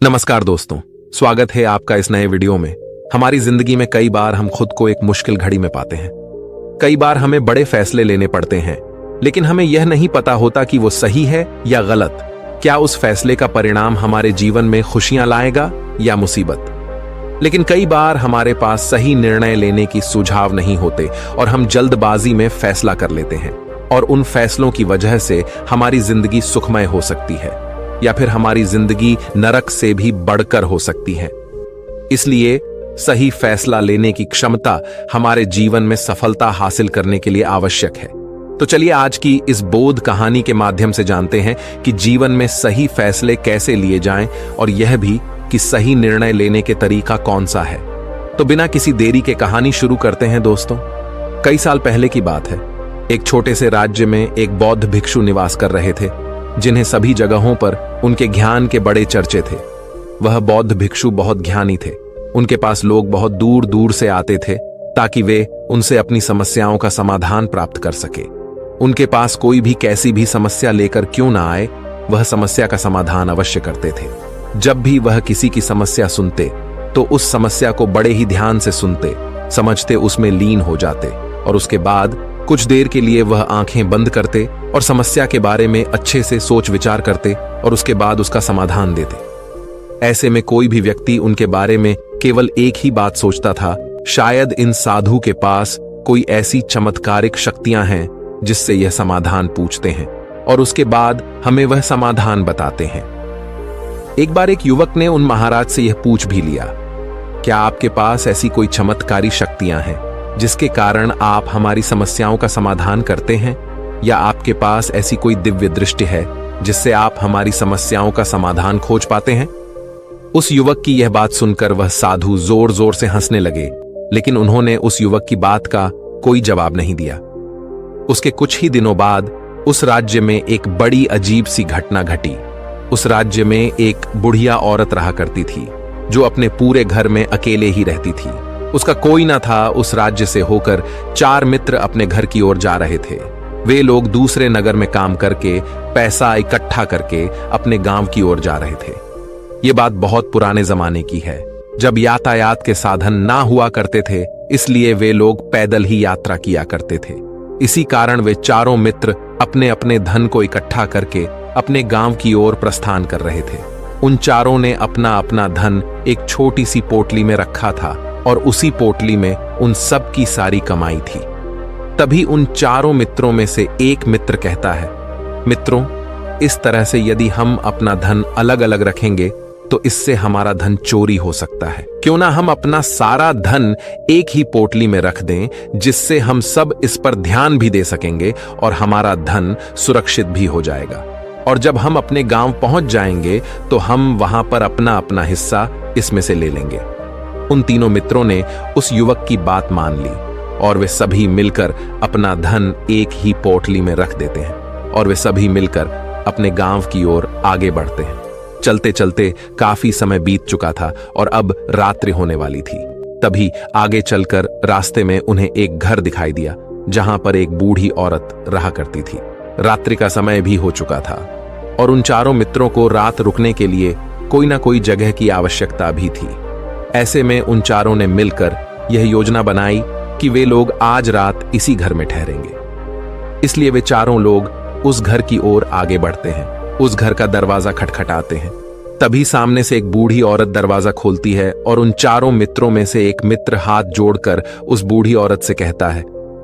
नमस्कार दोस्तों, स्वागत है आपका इस नए वीडियो में। हमारी जिंदगी में कई बार हम खुद को एक मुश्किल घड़ी में पाते हैं। कई बार हमें बड़े फैसले लेने पड़ते हैं, लेकिन हमें यह नहीं पता होता कि वो सही है या गलत। क्या उस फैसले का परिणाम हमारे जीवन में खुशियां लाएगा या मुसीबत। लेकिन कई बार हमारे पास सही निर्णय लेने की सुझाव नहीं होते और हम जल्दबाजी में फैसला कर लेते हैं, और उन फैसलों की वजह से हमारी जिंदगी सुखमय हो सकती है या फिर हमारी जिंदगी नरक से भी बढ़कर हो सकती है। इसलिए सही फैसला लेने की क्षमता हमारे जीवन में सफलता हासिल करने के लिए आवश्यक है। तो चलिए आज की इस बोध कहानी के माध्यम से जानते हैं कि जीवन में सही फैसले कैसे लिए जाएं, और यह भी कि सही निर्णय लेने के तरीका कौन सा है। तो बिना किसी देरी के कहानी शुरू करते हैं दोस्तों। कई साल पहले की बात है। एक छोटे से राज्य में एक बौद्ध भिक्षु निवास कर रहे थे, जिन्हें सभी जगहों पर उनके ज्ञान के बड़े चर्चे थे। वह बौद्ध भिक्षु बहुत ज्ञानी थे। उनके पास लोग बहुत दूर दूर से आते थे ताकि वे उनसे अपनी समस्याओं का समाधान प्राप्त कर सके। उनके पास कोई भी कैसी भी समस्या लेकर क्यों ना आए, वह समस्या का समाधान अवश्य करते थे। जब भी वह किसी की समस्या सुनते तो उस समस्या को बड़े ही ध्यान से सुनते, समझते, उसमें लीन हो जाते, और उसके बाद कुछ देर के लिए वह आंखें बंद करते और समस्या के बारे में अच्छे से सोच विचार करते और उसके बाद उसका समाधान देते। ऐसे में कोई भी व्यक्ति उनके बारे में केवल एक ही बात सोचता था, शायद इन साधु के पास कोई ऐसी चमत्कारिक शक्तियां हैं जिससे यह समाधान पूछते हैं और उसके बाद हमें वह समाधान बताते हैं। एक बार एक युवक ने उन महाराज से यह पूछ भी लिया, क्या आपके पास ऐसी कोई चमत्कारी शक्तियां हैं जिसके कारण आप हमारी समस्याओं का समाधान करते हैं, या आपके पास ऐसी कोई दिव्य दृष्टि है जिससे आप हमारी समस्याओं का समाधान खोज पाते हैं। उस युवक की यह बात सुनकर वह साधु जोर जोर से हंसने लगे, लेकिन उन्होंने उस युवक की बात का कोई जवाब नहीं दिया। उसके कुछ ही दिनों बाद उस राज्य में एक बड़ी अजीब सी घटना घटी। उस राज्य में एक बुढ़िया औरत रहा करती थी, जो अपने पूरे घर में अकेले ही रहती थी। उसका कोई ना था। उस राज्य से होकर 4 मित्र अपने घर की ओर जा रहे थे। वे लोग दूसरे नगर में काम करके पैसा इकट्ठा करके अपने गांव की ओर जा रहे थे। ये बात बहुत पुराने जमाने की है, जब यातायात के साधन ना हुआ करते थे, इसलिए वे लोग पैदल ही यात्रा किया करते थे। इसी कारण वे चारों मित्र अपने अपने धन को इकट्ठा करके अपने गांव की ओर प्रस्थान कर रहे थे। उन चारों ने अपना अपना धन एक छोटी सी पोटली में रखा था और उसी पोटली में उन सब की सारी कमाई थी। तभी उन चारों मित्रों में से एक मित्र कहता है, मित्रों, इस तरह से यदि हम अपना धन अलग अलग रखेंगे तो इससे हमारा धन चोरी हो सकता है। क्यों ना हम अपना सारा धन एक ही पोटली में रख दें, जिससे हम सब इस पर ध्यान भी दे सकेंगे और हमारा धन सुरक्षित भी हो जाएगा। और जब हम अपने गांव पहुंच जाएंगे तो हम वहां पर अपना अपना हिस्सा इसमें से ले लेंगे। उन तीनों मित्रों ने उस युवक की बात मान ली और वे सभी मिलकर अपना धन एक ही पोटली में रख देते हैं, और वे सभी मिलकर अपने गांव की ओर आगे बढ़ते हैं। चलते चलते काफी समय बीत चुका था और अब रात्रि होने वाली थी। तभी आगे चलकर रास्ते में उन्हें एक घर दिखाई दिया, जहां पर एक बूढ़ी औरत रहा करती थी। रात्रि का समय भी हो चुका था और उन चारों मित्रों को रात रुकने के लिए कोई ना कोई जगह की आवश्यकता भी थी। ऐसे में उन चारों ने मिलकर यह योजना बनाई कि वे लोग आज रात इसी घर में ठहरेंगे। इसलिए वे चारों लोग उस घर की ओर आगे बढ़ते हैं। उस घर का दरवाजा खटखटाते हैं। तभी सामने से एक बूढ़ी औरत दरवाजा खोलती है और उन चारों मित्रों में से एक मित्र हाथ जोड़कर उस बूढ़ी औरत से कहता है,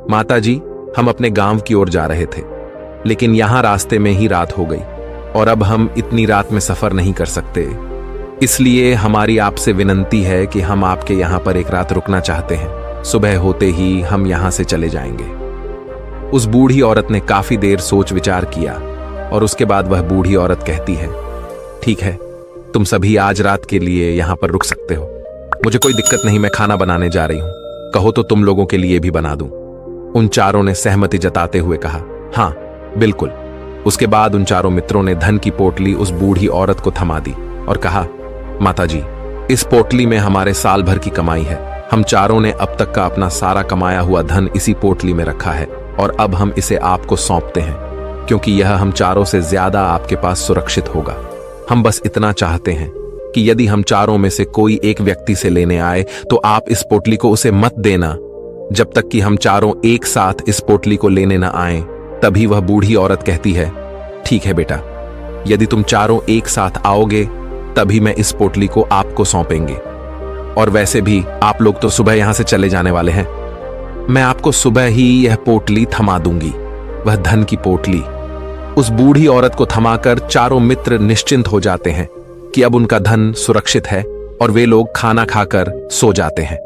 माता जी, हम अपने गांव की ओर जा रहे थे, लेकिन यहां रास्ते में ही रात हो गई और अब हम इतनी रात में सफर नहीं कर सकते। इसलिए हमारी आपसे विनंती है कि हम आपके यहां पर एक रात रुकना चाहते हैं। सुबह होते ही हम यहां से चले जाएंगे। उस बूढ़ी औरत ने काफी देर सोच विचार किया और उसके बाद वह बूढ़ी औरत कहती है, ठीक है, तुम सभी आज रात के लिए यहां पर रुक सकते हो। मुझे कोई दिक्कत नहीं, मैं खाना बनाने जा रही हूं। कहो तो तुम लोगों के लिए भी बना दूं। उन चारों ने सहमति जताते हुए कहा, हां बिल्कुल। उसके बाद उन चारों मित्रों ने धन की पोटली उस बूढ़ी औरत को थमा दी और कहा, माता जी, इस पोटली में हमारे साल भर की कमाई है। हम चारों ने अब तक का अपना सारा कमाया हुआ धन इसी पोटली में रखा है और अब हम इसे आपको सौंपते हैं, क्योंकि यह हम चारों से ज्यादा आपके पास सुरक्षित होगा। हम बस इतना चाहते हैं कि यदि हम चारों में से कोई एक व्यक्ति से लेने आए तो आप इस पोटली को उसे मत देना जब तक कि हम चारों एक साथ इस पोटली को लेने न आए। तभी वह बूढ़ी औरत कहती है, ठीक है बेटा, यदि तुम चारों एक साथ आओगे तभी मैं इस पोटली को आपको सौंपेंगे। और वैसे भी आप लोग तो सुबह यहां से चले जाने वाले हैं। मैं आपको सुबह ही यह पोटली थमा दूंगी, वह धन की पोटली। उस बूढ़ी औरत को थमाकर चारों मित्र निश्चिंत हो जाते हैं कि अब उनका धन सुरक्षित है और वे लोग खाना खाकर सो जाते हैं।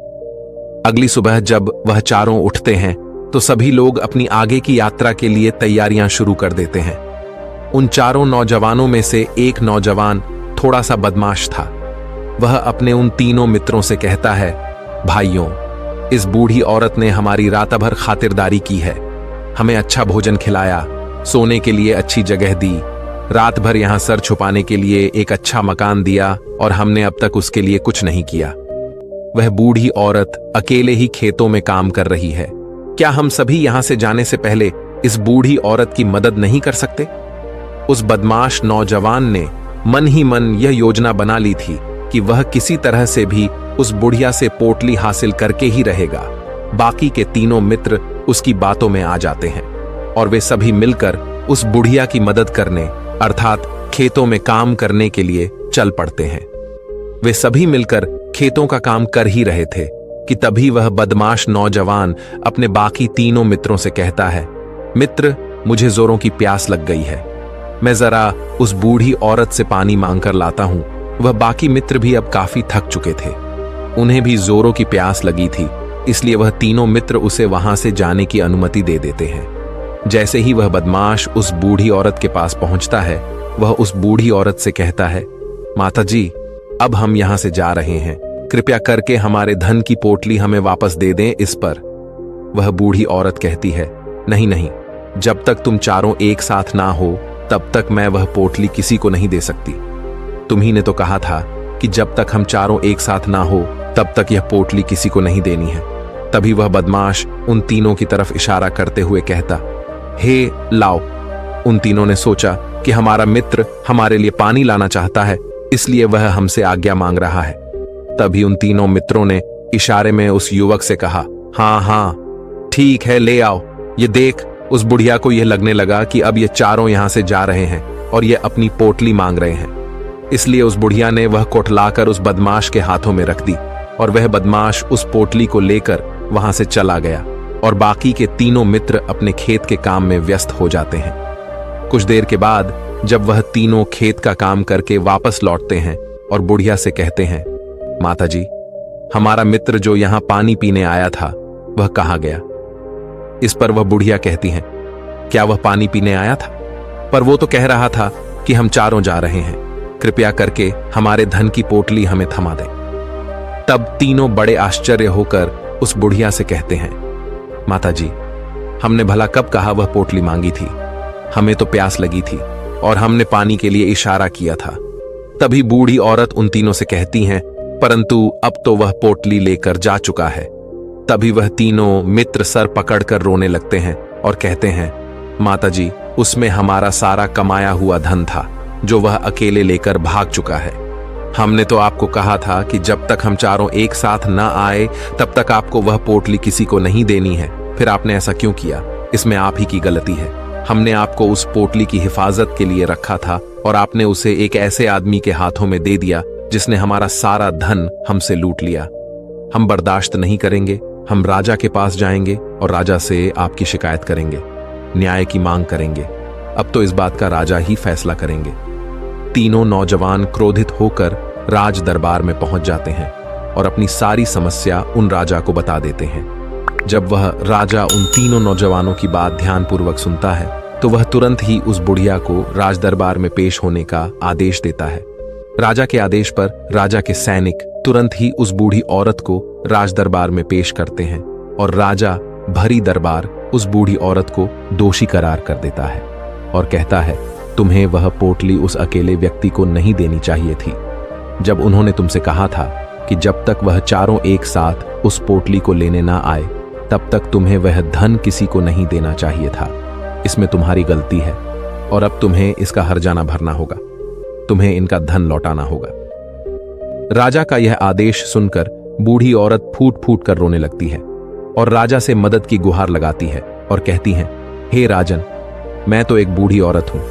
अगली सुबह जब वह चारों उठते हैं तो सभी लोग अपनी आगे की यात्रा के लिए तैयारियां शुरू कर देते हैं। उन चारों नौजवानों में से एक नौजवान थोड़ा सा बदमाश था। वह अपने उन तीनों मित्रों से कहता है, भाइयों, इस बूढ़ी औरत ने हमारी रात भर खातिरदारी की है, हमें अच्छा भोजन खिलाया, सोने के लिए अच्छी जगह दी, रात भर यहां सर छुपाने के लिए एक अच्छा मकान दिया और हमने अब तक उसके लिए कुछ नहीं किया। वह बूढ़ी औरत अकेले ही खेतों में काम कर रही है। क्या हम सभी यहां से जाने से पहले इस बूढ़ी औरत की मदद नहीं कर सकते? उस बदमाश नौजवान ने मन ही मन यह योजना बना ली थी कि वह किसी तरह से भी उस बुढ़िया से पोटली हासिल करके ही रहेगा। बाकी के तीनों मित्र उसकी बातों में आ जाते हैं और वे सभी मिलकर उस बुढ़िया की मदद करने अर्थात खेतों में काम करने के लिए चल पड़ते हैं। वे सभी मिलकर खेतों का काम कर ही रहे थे कि तभी वह बदमाश नौजवान अपने बाकी तीनों मित्रों से कहता है, मित्र, मुझे जोरों की प्यास लग गई है, मैं जरा उस बूढ़ी औरत से पानी मांगकर लाता हूं। वह बाकी मित्र भी अब काफी थक चुके थे, उन्हें भी जोरों की प्यास लगी थी, इसलिए वह तीनों मित्र उसे वहां से जाने की अनुमति दे देते हैं। जैसे ही वह बदमाश उस बूढ़ी औरत के पास पहुंचता है, वह उस बूढ़ी औरत से कहता है, माता जी, अब हम यहां से जा रहे हैं, कृपया करके हमारे धन की पोटली हमें वापस दे दें। इस पर वह बूढ़ी औरत कहती है, नहीं नहीं, जब तक तुम चारों एक साथ ना हो तब तक मैं वह पोटली किसी को नहीं दे सकती। तुम्ही ने तो कहा था कि जब तक हम चारों एक साथ ना हो तब तक यह पोटली किसी को नहीं देनी है। तभी वह बदमाश उन तीनों की तरफ इशारा करते हुए कहता, हे लाओ। उन तीनों ने सोचा कि हमारा मित्र हमारे लिए पानी लाना चाहता है, इसलिए वह हमसे आज्ञा मांग रहा है। तभी उन तीनों मित्रों ने इशारे में उस युवक से कहा, हाँ हाँ ठीक है, ले आओ। ये देख, उस बुढ़िया को यह लगने लगा कि अब ये चारों यहां से जा रहे हैं और ये अपनी पोटली मांग रहे हैं, इसलिए उस बुढ़िया ने वह कोठलाकर उस बदमाश के हाथों में रख दी और वह बदमाश उस पोटली को लेकर वहां से चला गया और बाकी के तीनों मित्र अपने खेत के काम में व्यस्त हो जाते हैं। कुछ देर के बाद जब वह तीनों खेत का काम करके वापस लौटते हैं और बुढ़िया से कहते हैं, माता जी, हमारा मित्र जो यहां पानी पीने आया था वह कहाँ गया? इस पर वह बुढ़िया कहती हैं, क्या वह पानी पीने आया था? पर वो तो कह रहा था कि हम चारों जा रहे हैं, कृपया करके हमारे धन की पोटली हमें थमा दें। तब तीनों बड़े आश्चर्य होकर उस बुढ़िया से कहते हैं, माता जी, हमने भला कब कहा वह पोटली मांगी थी? हमें तो प्यास लगी थी और हमने पानी के लिए इशारा किया था। तभी बूढ़ी औरत उन तीनों से कहती हैं, परंतु अब तो वह पोटली लेकर जा चुका है। तभी वह तीनों मित्र सर पकड़कर रोने लगते हैं और कहते हैं, माता जी, उसमें हमारा सारा कमाया हुआ धन था जो वह अकेले लेकर भाग चुका है। हमने तो आपको कहा था कि जब तक हम चारों एक साथ न आए तब तक आपको वह पोटली किसी को नहीं देनी है, फिर आपने ऐसा क्यों किया? इसमें आप ही की गलती है। हमने आपको उस पोटली की हिफाजत के लिए रखा था और आपने उसे एक ऐसे आदमी के हाथों में दे दिया जिसने हमारा सारा धन हमसे लूट लिया। हम बर्दाश्त नहीं करेंगे, हम राजा के पास जाएंगे और राजा से आपकी शिकायत करेंगे, न्याय की मांग करेंगे। अब तो इस बात का राजा ही फैसला करेंगे। तीनों नौजवान क्रोधित होकर राज दरबार में पहुंच जाते हैं और अपनी सारी समस्या उन राजा को बता देते हैं। जब वह राजा उन तीनों नौजवानों की बात ध्यानपूर्वक सुनता है तो वह तुरंत ही उस बुढ़िया को राज दरबार में पेश होने का आदेश देता है। राजा के आदेश पर राजा के सैनिक तुरंत ही उस बूढ़ी औरत को राज दरबार में पेश करते हैं और राजा भरी दरबार उस बूढ़ी औरत को दोषी करार कर देता है और कहता है, तुम्हें वह पोटली उस अकेले व्यक्ति को नहीं देनी चाहिए थी। जब उन्होंने तुमसे कहा था कि जब तक वह चारों एक साथ उस पोटली को लेने ना आए तब तक तुम्हें वह धन किसी को नहीं देना चाहिए था। इसमें तुम्हारी गलती है और अब तुम्हें इसका हर्जाना भरना होगा, तुम्हें इनका धन लौटाना होगा। राजा का यह आदेश सुनकर बूढ़ी औरत फूट फूट कर रोने लगती है और राजा से मदद की गुहार लगाती है और कहती है, हे राजन, मैं तो एक बूढ़ी औरत हूं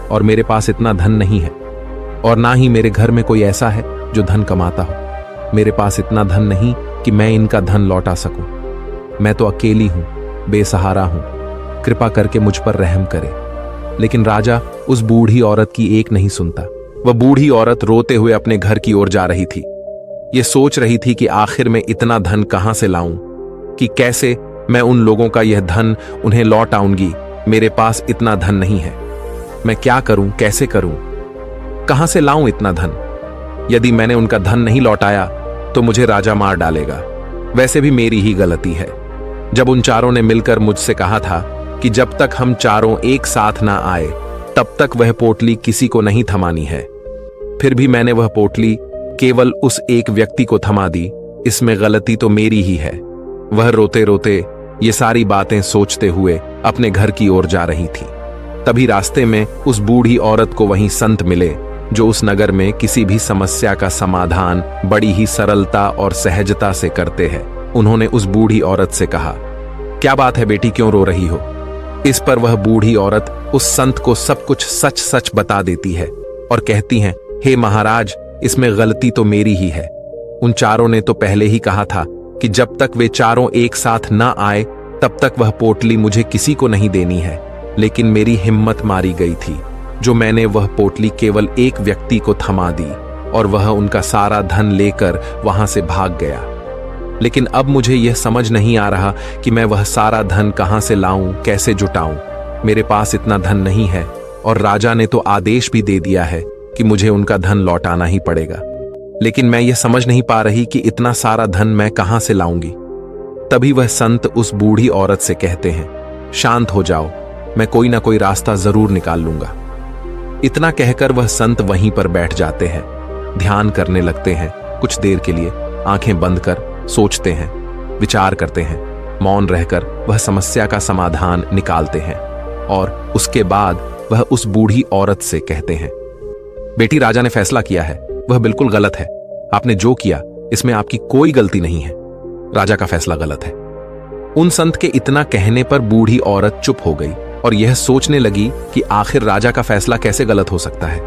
और मेरे पास इतना धन नहीं है और ना ही मेरे घर में कोई ऐसा है जो धन कमाता हो। मेरे पास इतना धन नहीं कि मैं इनका धन लौटा सकूं। मैं तो अकेली हूं, बेसहारा हूं, कृपा करके मुझ पर रहम करे। लेकिन राजा उस बूढ़ी औरत की एक नहीं सुनता। वह बूढ़ी औरत रोते हुए अपने घर की ओर जा रही थी। ये सोच रही थी कि आखिर मैं इतना धन कहां से लाऊं, कि कैसे मैं उन लोगों का यह धन उन्हें लौट आऊंगी। मेरे पास इतना धन नहीं है। मैं क्या करूं, कैसे करूं, कहां से लाऊं इतना धन? यदि मैंने उनका धन नहीं लौटाया तो मुझे राजा मार डालेगा। वैसे भी मेरी ही गलती है। जब उन चारों ने मिलकर मुझसे कहा था कि जब तक हम चारों एक साथ ना आए तब तक वह पोटली किसी को नहीं थमानी है, फिर भी मैंने वह पोटली केवल उस एक व्यक्ति को थमा दी। इसमें गलती तो मेरी ही है। वह रोते रोते ये सारी बातें सोचते हुए अपने घर की ओर जा रही थी। तभी रास्ते में उस बूढ़ी औरत को वहीं संत मिले जो उस नगर में किसी भी समस्या का समाधान बड़ी ही सरलता और सहजता से करते हैं। उन्होंने उस बूढ़ी औरत से कहा, क्या बात है बेटी, क्यों रो रही हो? इस पर वह बूढ़ी औरत उस संत को सब कुछ सच सच बता देती है और कहती है, हे महाराज, इसमें गलती तो मेरी ही है। उन चारों ने तो पहले ही कहा था कि जब तक वे चारों एक साथ ना आए तब तक वह पोटली मुझे किसी को नहीं देनी है। लेकिन मेरी हिम्मत मारी गई थी जो मैंने वह पोटली केवल एक व्यक्ति को थमा दी और वह उनका सारा धन लेकर वहां से भाग गया। लेकिन अब मुझे यह समझ नहीं आ रहा कि मैं वह सारा धन कहां से लाऊं, कैसे जुटाऊं। मेरे पास इतना धन नहीं है और राजा ने तो आदेश भी दे दिया है कि मुझे उनका धन लौटाना ही पड़ेगा। लेकिन मैं यह समझ नहीं पा रही कि इतना सारा धन मैं कहां से लाऊंगी। तभी वह संत उस बूढ़ी औरत से कहते हैं, शांत हो जाओ, मैं कोई ना कोई रास्ता जरूर निकाल लूंगा। इतना कहकर वह संत वहीं पर बैठ जाते हैं, ध्यान करने लगते हैं। कुछ देर के लिए आंखें बंद कर सोचते हैं, विचार करते हैं। मौन रहकर वह समस्या का समाधान निकालते हैं और उसके बाद वह उस बूढ़ी औरत से कहते हैं, बेटी, राजा ने फैसला किया है, वह बिल्कुल गलत है। आपने जो किया इसमें आपकी कोई गलती नहीं है। राजा का फैसला गलत है। उन संत के इतना कहने पर बूढ़ी औरत चुप हो गई और यह सोचने लगी कि आखिर राजा का फैसला कैसे गलत हो सकता है।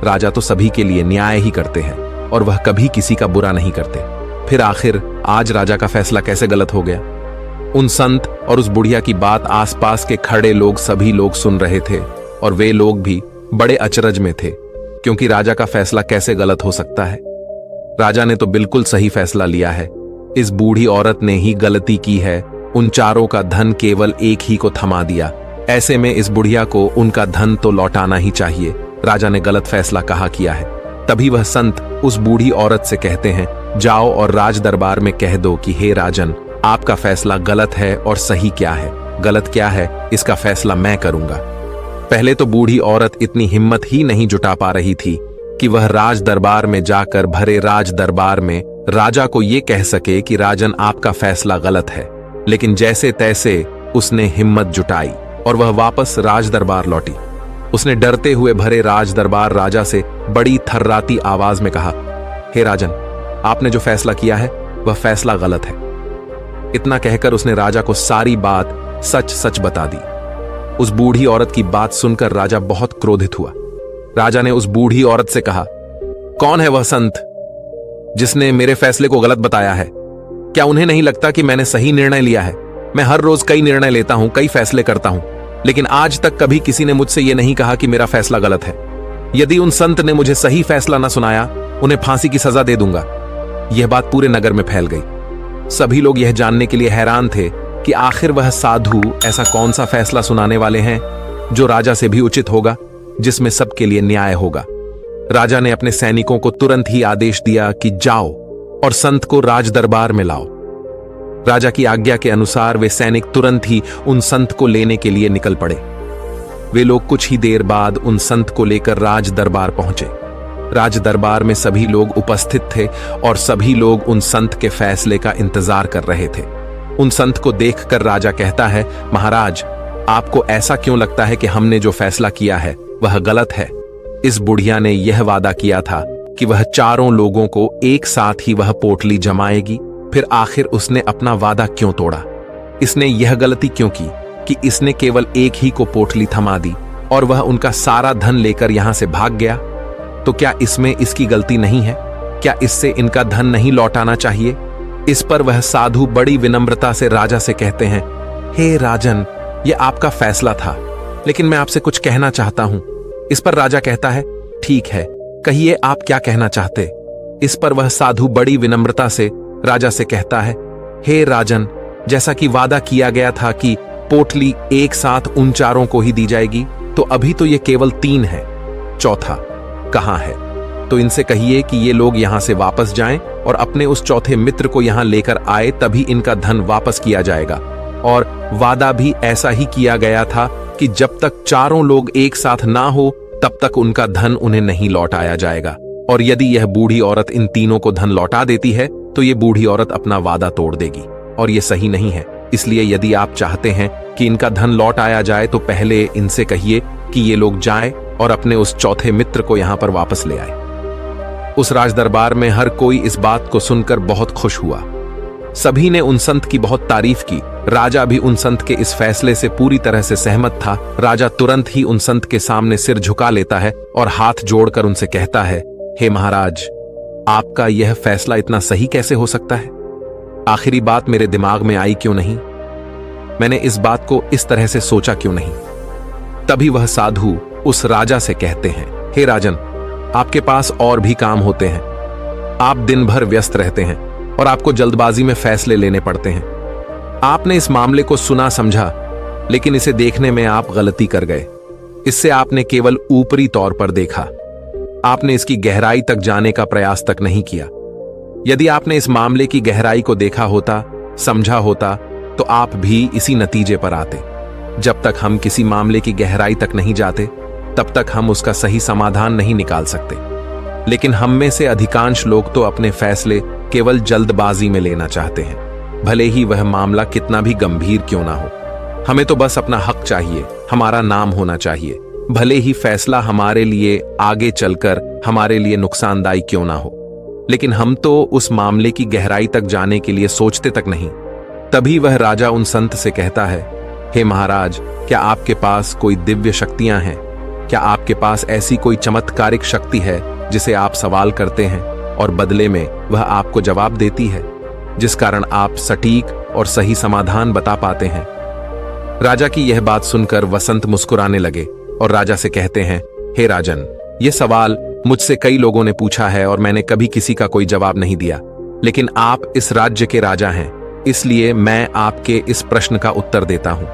राजा तो सभी के लिए न्याय ही करते हैं और वह कभी किसी का बुरा नहीं करते। फिर आखिर आज राजा का फैसला कैसे गलत हो गया? उन संत और उस बुढ़िया की बात आसपास के खड़े लोग सभी लोग सुन रहे थे और वे लोग भी बड़े अचरज में थे, क्योंकि राजा का फैसला कैसे गलत हो सकता है। राजा ने तो बिल्कुल सही फैसला लिया है। इस बूढ़ी औरत ने ही गलती की है, उन चारों का धन केवल एक ही को थमा दिया। ऐसे में इस बुढ़िया को उनका धन तो लौटाना ही चाहिए। राजा ने गलत फैसला कहा किया है। तभी वह संत उस बूढ़ी औरत से कहते हैं, जाओ और राज दरबार में कह दो कि हे राजन, आपका फैसला गलत है और सही क्या है, गलत क्या है, इसका फैसला मैं करूंगा। पहले तो बूढ़ी औरत इतनी हिम्मत ही नहीं जुटा पा रही थी कि वह राज दरबार में जाकर भरे राज दरबार में राजा को यह कह सके कि राजन, आपका फैसला गलत है। लेकिन जैसे तैसे उसने हिम्मत जुटाई और वह वापस राज दरबार लौटी। उसने डरते हुए भरे राज दरबार राजा से बड़ी थर्राती आवाज में कहा, हे राजन, आपने जो फैसला किया है वह फैसला गलत है। इतना कहकर उसने राजा को सारी बात सच सच बता दी। उस बूढ़ी औरत की बात सुनकर राजा बहुत क्रोधित हुआ। राजा ने उस बूढ़ी औरत से कहा, कौन है वह संत जिसने मेरे फैसले को गलत बताया है? क्या उन्हें नहीं लगता कि मैंने सही निर्णय लिया है? मैं हर रोज कई निर्णय लेता हूं, कई फैसले करता हूं, लेकिन आज तक कभी किसी ने मुझसे यह नहीं कहा कि मेरा फैसला गलत है। यदि उन संत ने मुझे सही फैसला न सुनाया, उन्हें फांसी की सजा दे दूंगा। यह बात पूरे नगर में फैल गई। सभी लोग यह जानने के लिए हैरान थे कि आखिर वह साधु ऐसा कौन सा फैसला सुनाने वाले हैं जो राजा से भी उचित होगा, जिसमें सबके लिए न्याय होगा। राजा ने अपने सैनिकों को तुरंत ही आदेश दिया कि जाओ और संत को राज दरबार में लाओ। राजा की आज्ञा के अनुसार वे सैनिक तुरंत ही उन संत को लेने के लिए निकल पड़े। वे लोग कुछ ही देर बाद उन संत को लेकर राज दरबार पहुंचे। राज दरबार में सभी लोग उपस्थित थे और सभी लोग उन संत के फैसले का इंतजार कर रहे थे। उन संत को देखकर राजा कहता है, महाराज, आपको ऐसा क्यों लगता है कि हमने जो फैसला किया है वह गलत है? इस बुढ़िया ने यह वादा किया था कि वह चारों लोगों को एक साथ ही वह पोटली जमाएगी। फिर आखिर उसने अपना वादा क्यों तोड़ा? इसने यह गलती क्यों की कि इसने केवल एक ही को पोटली थमा दी और वह उनका सारा धन लेकर यहां से भाग गया? तो क्या इसमें इसकी गलती नहीं है? क्या इससे इनका धन नहीं लौटाना चाहिए? इस पर वह साधु बड़ी विनम्रता से राजा से कहते हैं, हे राजन, यह आपका फैसला था, लेकिन मैं आपसे कुछ कहना चाहता हूं। इस पर राजा कहता है, ठीक है, कहिए आप क्या कहना चाहते। इस पर वह साधु बड़ी विनम्रता से राजा से कहता है, हे राजन, जैसा कि वादा किया गया था कि पोटली एक साथ उन चारों को ही दी जाएगी, तो अभी तो ये केवल 3 है, चौथा कहां है? तो इनसे कहिए कि ये लोग यहां से वापस जाएं और अपने उस चौथे मित्र को यहां लेकर आए, तभी इनका धन वापस किया जाएगा। और वादा भी ऐसा ही किया गया था कि जब तक चारों लोग एक साथ ना हो तब तक उनका धन उन्हें नहीं लौटाया जाएगा। और यदि यह बूढ़ी औरत इन तीनों को धन लौटा देती है तो ये बूढ़ी औरत अपना वादा तोड़ देगी, और ये सही नहीं है। इसलिए यदि आप चाहते हैं कि इनका धन लौट आया जाए तो पहले इनसे कहिए कि ये लोग जाएं और अपने उस चौथे मित्र को यहां पर वापस ले आए। उस राजदरबार में हर कोई इस बात को सुनकर बहुत खुश हुआ। सभी ने उन संत की बहुत तारीफ की। राजा भी उन संत के इस फैसले से पूरी तरह से सहमत था। राजा तुरंत ही उन संत के सामने सिर झुका लेता है और हाथ जोड़कर उनसे कहता है, हे महाराज, आपका यह फैसला इतना सही कैसे हो सकता है? आखिरी बात मेरे दिमाग में आई क्यों नहीं? मैंने इस बात को इस तरह से सोचा क्यों नहीं? तभी वह साधु उस राजा से कहते हैं, हे राजन, आपके पास और भी काम होते हैं। आप दिन भर व्यस्त रहते हैं और आपको जल्दबाजी में फैसले लेने पड़ते हैं। आपने इस मामले को सुना समझा, लेकिन इसे देखने में आप गलती कर गए। इससे आपने केवल ऊपरी तौर पर देखा। आपने इसकी गहराई तक जाने का प्रयास तक नहीं किया। यदि आपने इस मामले की गहराई को देखा होता, समझा होता, तो आप भी इसी नतीजे पर आते। जब तक हम किसी मामले की गहराई तक नहीं जाते, तब तक हम उसका सही समाधान नहीं निकाल सकते। लेकिन हम में से अधिकांश लोग तो अपने फैसले केवल जल्दबाजी में लेना चाहते हैं, भले ही वह मामला कितना भी गंभीर क्यों ना हो। हमें तो बस अपना हक चाहिए, हमारा नाम होना चाहिए, भले ही फैसला हमारे लिए आगे चलकर हमारे लिए नुकसानदायी क्यों ना हो। लेकिन हम तो उस मामले की गहराई तक जाने के लिए सोचते तक नहीं। तभी वह राजा उन संत से कहता है, हे महाराज, क्या आपके पास कोई दिव्य शक्तियां हैं? क्या आपके पास ऐसी कोई चमत्कारिक शक्ति है जिसे आप सवाल करते हैं और बदले में वह आपको जवाब देती है, जिस कारण आप सटीक और सही समाधान बता पाते हैं? राजा की यह बात सुनकर वसंत मुस्कुराने लगे और राजा से कहते हैं, हे राजन, यह सवाल मुझसे कई लोगों ने पूछा है और मैंने कभी किसी का कोई जवाब नहीं दिया। लेकिन आप इस राज्य के राजा हैं, इसलिए मैं आपके इस प्रश्न का उत्तर देता हूं।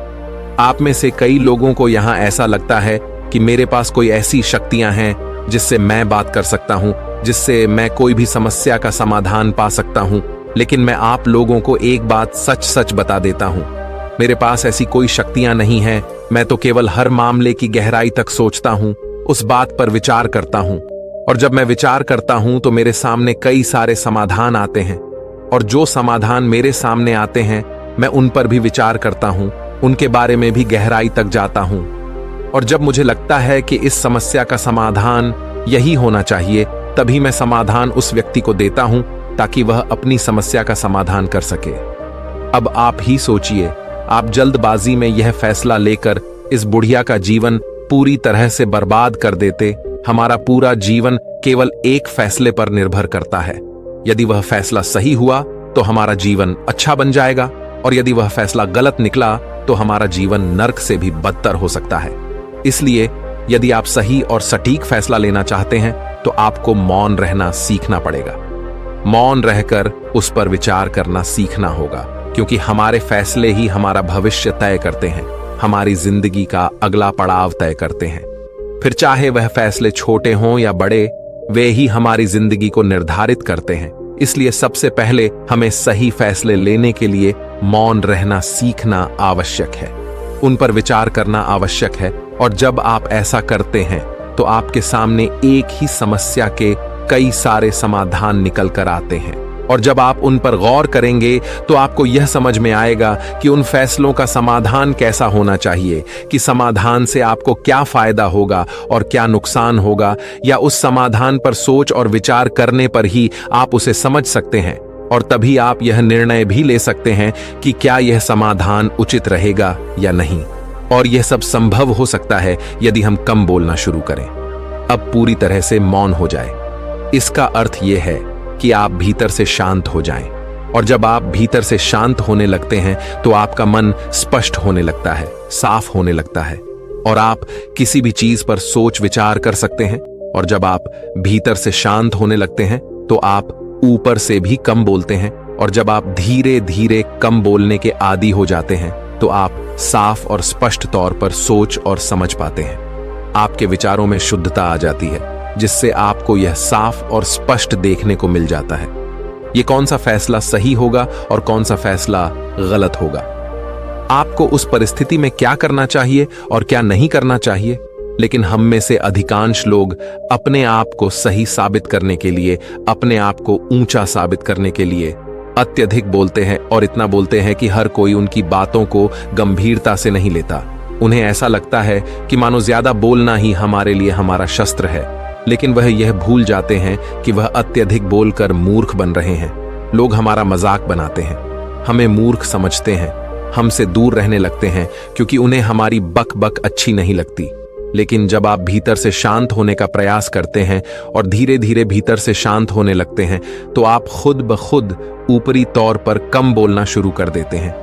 आप में से कई लोगों को यहां ऐसा लगता है कि मेरे पास कोई ऐसी शक्तियां हैं जिससे मैं बात कर सकता हूं, जिससे मैं कोई भी समस्या का समाधान पा सकता हूं। लेकिन मैं आप लोगों को एक बात सच सच बता देता हूं, मेरे पास ऐसी कोई शक्तियां नहीं हैं। मैं तो केवल हर मामले की गहराई तक सोचता हूं, उस बात पर विचार करता हूं, और जब मैं विचार करता हूं तो मेरे सामने कई सारे समाधान आते हैं, और जो समाधान मेरे सामने आते हैं मैं उन पर भी विचार करता हूं, उनके बारे में भी गहराई तक जाता हूं। और जब मुझे लगता है कि इस समस्या का समाधान यही होना चाहिए, तभी मैं समाधान उस व्यक्ति को देता हूं ताकि वह अपनी समस्या का समाधान कर सके। अब आप ही सोचिए, आप जल्दबाजी में यह फैसला लेकर इस बुढ़िया का जीवन पूरी तरह से बर्बाद कर देते। हमारा पूरा जीवन केवल एक फैसले पर निर्भर करता है। यदि वह फैसला सही हुआ तो हमारा जीवन अच्छा बन जाएगा, और यदि वह फैसला गलत निकला तो हमारा जीवन नर्क से भी बदतर हो सकता है। इसलिए यदि आप सही और सटीक फैसला लेना चाहते हैं तो आपको मौन रहना सीखना पड़ेगा। मौन रहकर उस पर विचार करना सीखना होगा, क्योंकि हमारे फैसले ही हमारा भविष्य तय करते हैं, हमारी जिंदगी का अगला पड़ाव तय करते हैं। फिर चाहे वह फैसले छोटे हों या बड़े, वे ही हमारी जिंदगी को निर्धारित करते हैं। इसलिए सबसे पहले हमें सही फैसले लेने के लिए मौन रहना सीखना आवश्यक है, उन पर विचार करना आवश्यक है। और जब आप ऐसा करते हैं तो आपके सामने एक ही समस्या के कई सारे समाधान निकल कर आते हैं। और जब आप उन पर गौर करेंगे तो आपको यह समझ में आएगा कि उन फैसलों का समाधान कैसा होना चाहिए, कि समाधान से आपको क्या फायदा होगा और क्या नुकसान होगा, या उस समाधान पर सोच और विचार करने पर ही आप उसे समझ सकते हैं। और तभी आप यह निर्णय भी ले सकते हैं कि क्या यह समाधान उचित रहेगा या नहीं। और यह सब संभव हो सकता है यदि हम कम बोलना शुरू करें, अब पूरी तरह से मौन हो जाए। इसका अर्थ यह है कि आप भीतर से शांत हो जाएं। और जब आप भीतर से शांत होने लगते हैं तो आपका मन स्पष्ट होने लगता है, साफ होने लगता है, और आप किसी भी चीज पर सोच विचार कर सकते हैं। और जब आप भीतर से शांत होने लगते हैं तो आप ऊपर से भी कम बोलते हैं। और जब आप धीरे धीरे कम बोलने के आदी हो जाते हैं तो आप साफ और स्पष्ट तौर पर सोच और समझ पाते हैं। आपके विचारों में शुद्धता आ जाती है, जिससे आपको यह साफ और स्पष्ट देखने को मिल जाता है ये कौन सा फैसला सही होगा और कौन सा फैसला गलत होगा। आपको उस परिस्थिति में क्या करना चाहिए और क्या नहीं करना चाहिए। लेकिन हम में से अधिकांश लोग अपने आप को सही साबित करने के लिए, अपने आप को ऊंचा साबित करने के लिए अत्यधिक बोलते हैं, और इतना बोलते हैं कि हर कोई उनकी बातों को गंभीरता से नहीं लेता। उन्हें ऐसा लगता है कि मानो ज्यादा बोलना ही हमारे लिए हमारा शस्त्र है, लेकिन वह यह भूल जाते हैं कि वह अत्यधिक बोलकर मूर्ख बन रहे हैं। लोग हमारा मजाक बनाते हैं, हमें मूर्ख समझते हैं, हमसे दूर रहने लगते हैं क्योंकि उन्हें हमारी बक बक अच्छी नहीं लगती। लेकिन जब आप भीतर से शांत होने का प्रयास करते हैं और धीरे धीरे भीतर से शांत होने लगते हैं तो आप खुद ब खुद ऊपरी तौर पर कम बोलना शुरू कर देते हैं।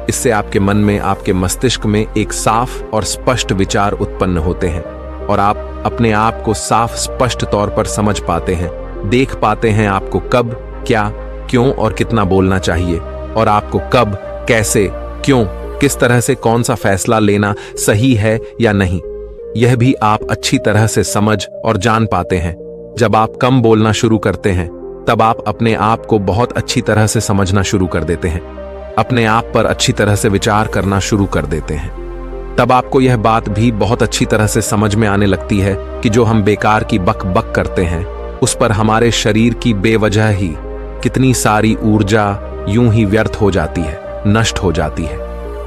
इससे आपके मन में, आपके मस्तिष्क में एक साफ और स्पष्ट विचार उत्पन्न होते हैं, और आप अपने आप को साफ स्पष्ट तौर पर समझ पाते हैं, देख पाते हैं आपको कब, क्या, क्यों और कितना बोलना चाहिए, और आपको कब, कैसे, क्यों, किस तरह से कौन सा फैसला लेना सही है या नहीं, यह भी आप अच्छी तरह से समझ और जान पाते हैं। जब आप कम बोलना शुरू करते हैं तब आप अपने आप को बहुत अच्छी तरह से समझना शुरू कर देते हैं, अपने आप पर अच्छी तरह से विचार करना शुरू कर देते हैं। तब आपको यह बात भी बहुत अच्छी तरह से समझ में आने लगती है कि जो हम बेकार की बक बक करते हैं उस पर हमारे शरीर की बेवजह ही कितनी सारी ऊर्जा यूं ही व्यर्थ हो जाती है, नष्ट हो जाती है,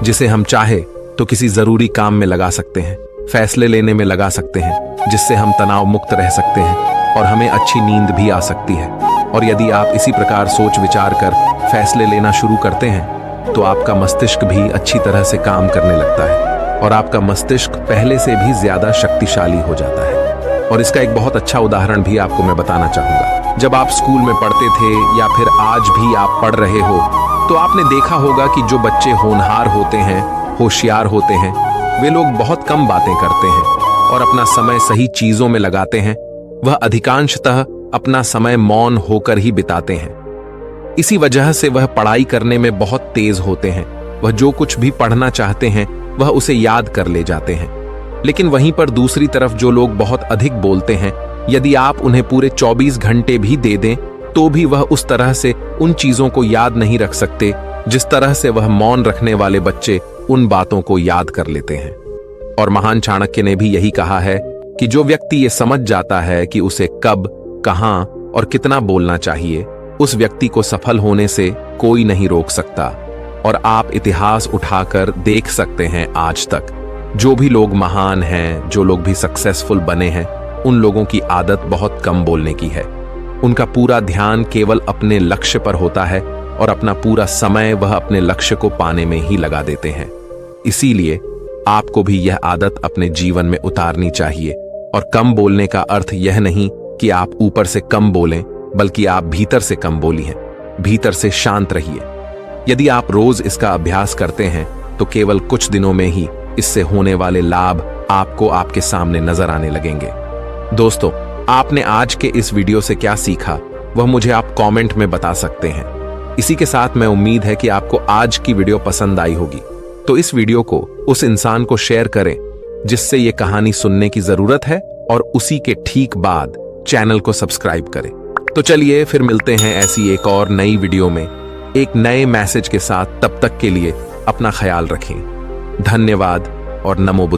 जिसे हम चाहे तो किसी जरूरी काम में लगा सकते हैं, फैसले लेने में लगा सकते हैं, जिससे हम तनाव मुक्त रह सकते हैं और हमें अच्छी नींद भी आ सकती है। और यदि आप इसी प्रकार सोच विचार कर फैसले लेना शुरू करते हैं तो आपका मस्तिष्क भी अच्छी तरह से काम करने लगता है और आपका मस्तिष्क पहले से भी ज्यादा शक्तिशाली हो जाता है। और इसका एक बहुत अच्छा उदाहरण भी आपको मैं बताना चाहूंगा। जब आप स्कूल में पढ़ते थे या फिर आज भी आप पढ़ रहे हो तो आपने देखा होगा कि जो बच्चे होनहार होते हैं, होशियार होते हैं, वे लोग बहुत कम बातें करते हैं और अपना समय सही चीजों में लगाते हैं। वह अधिकांशतः अपना समय मौन होकर ही बिताते हैं। इसी वजह से वह पढ़ाई करने में बहुत तेज होते हैं। वह जो कुछ भी पढ़ना चाहते हैं वह उसे याद कर ले जाते हैं। लेकिन वहीं पर दूसरी तरफ जो लोग बहुत अधिक बोलते हैं, यदि आप उन्हें पूरे 24 घंटे भी दे दें तो भी वह उस तरह से उन चीजों को याद नहीं रख सकते जिस तरह से वह मौन रखने वाले बच्चे उन बातों को याद कर लेते हैं। और महान चाणक्य ने भी यही कहा है कि जो व्यक्ति ये समझ जाता है कि उसे कब, कहां और कितना बोलना चाहिए, उस व्यक्ति को सफल होने से कोई नहीं रोक सकता। और आप इतिहास उठाकर देख सकते हैं, आज तक जो भी लोग महान हैं, जो लोग भी सक्सेसफुल बने हैं, उन लोगों की आदत बहुत कम बोलने की है। उनका पूरा ध्यान केवल अपने लक्ष्य पर होता है और अपना पूरा समय वह अपने लक्ष्य को पाने में ही लगा देते हैं। इसीलिए आपको भी यह आदत अपने जीवन में उतारनी चाहिए। और कम बोलने का अर्थ यह नहीं कि आप ऊपर से कम बोलें, बल्कि आप भीतर से कम बोलिए, भीतर से शांत रहिए। यदि आप रोज इसका अभ्यास करते हैं तो केवल कुछ दिनों में ही इससे होने वाले लाभ आपको आपके सामने नजर आने लगेंगे। दोस्तों, आपने आज के इस वीडियो से क्या सीखा वह मुझे आप कमेंट में बता सकते हैं। इसी के साथ मैं उम्मीद है कि आपको आज की वीडियो पसंद आई होगी, तो इस वीडियो को उस इंसान को शेयर करें जिससे ये कहानी सुनने की जरूरत है, और उसी के ठीक बाद चैनल को सब्सक्राइब करें। तो चलिए फिर मिलते हैं ऐसी एक और नई वीडियो में एक नए मैसेज के साथ। तब तक के लिए अपना ख्याल रखें। धन्यवाद और नमो बुद्ध।